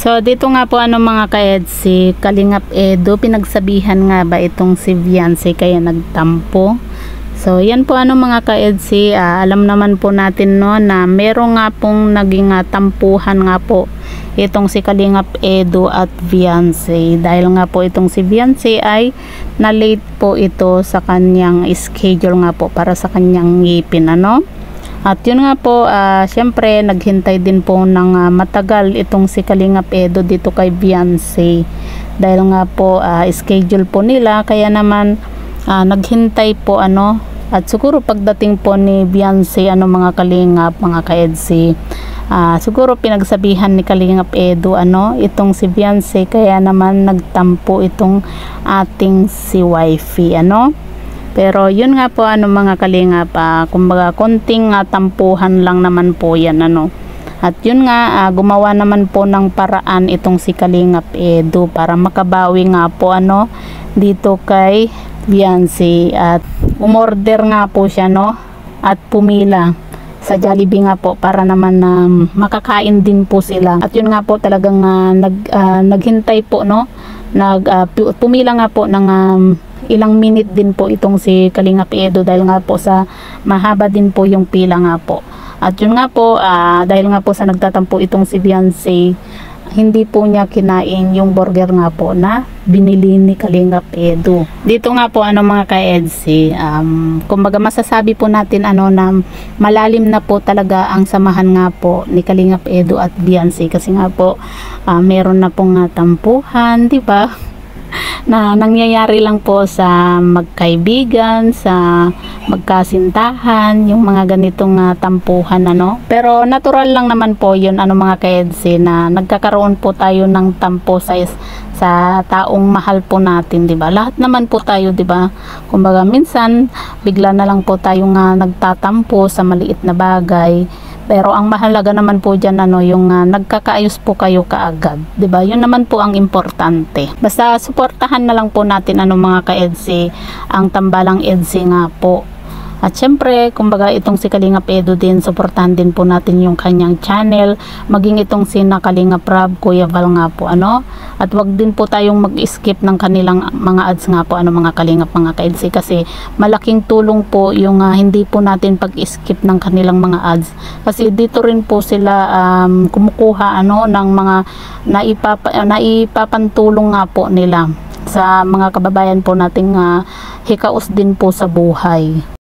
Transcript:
So dito nga po mga ka-ed, si Kalingap Edu, pinagsabihan nga ba itong si Viancy kaya nagtampo? So yan po mga ka-EDC, alam naman po natin no na meron nga pong naging tampuhan nga po itong si Kalingap Edu at Viancy, dahil nga po itong si Viancy ay na late po ito sa kanyang schedule nga po para sa kanyang ngipin at yun nga po, syempre naghintay din po ng matagal itong si Kalingap Edu dito kay Viancy, dahil nga po schedule po nila, kaya naman naghintay po at siguro pagdating po ni Viancy mga kalingap, mga ka-EDC, siguro pinagsabihan ni Kalingap Edu itong si Viancy, kaya naman nagtampo itong ating si wifey pero yun nga po mga kalingap, kumbaga konting tampuhan lang naman po yan at yun nga, gumawa naman po ng paraan itong si Kalingap Edu para makabawi nga po dito kay Viancy, at umorder nga po siya at pumila sa Jollibee nga po para naman makakain din po sila. At yun nga po talagang naghintay po pumila nga po ng ilang minute din po itong si Kalingap Edu, dahil nga po sa mahaba din po yung pila nga po. At yun nga po, dahil nga po sa nagtatampo itong si Viancy, hindi po niya kinain yung burger nga po na binili ni Kalingap Edu. Dito nga po mga ka-EDC, kumbaga masasabi po natin na malalim na po talaga ang samahan nga po ni Kalingap Edu at Viancy, kasi nga po meron na pong tampuhan, di ba? Na nangyayari lang po sa magkaibigan, sa magkasintahan, yung mga ganitong tampuhan pero natural lang naman po yun mga ka-EDC, na nagkakaroon po tayo ng tampo sa taong mahal po natin, di ba? Lahat naman po tayo, di ba? Kumbaga minsan bigla na lang po tayo nagtatampo sa maliit na bagay, pero ang mahalaga naman po dyan yung nagkakaayos po kayo kaagad, di ba? Yun naman po ang importante. Basta suportahan na lang po natin mga ka-EDC ang tambalang EDC nga po. At syempre, kumbaga itong si Kalingap Edu din, suportahan din po natin yung kanyang channel, maging itong si Kalingap Rab, Kuya Val nga po at wag din po tayong mag-skip ng kanilang mga ads nga po mga kalingap, mga ka-EDC, kasi malaking tulong po yung hindi po natin pag-skip ng kanilang mga ads, kasi dito rin po sila kumukuha ng mga naipapantulong nga po nila sa mga kababayan po nating hikaos din po sa buhay.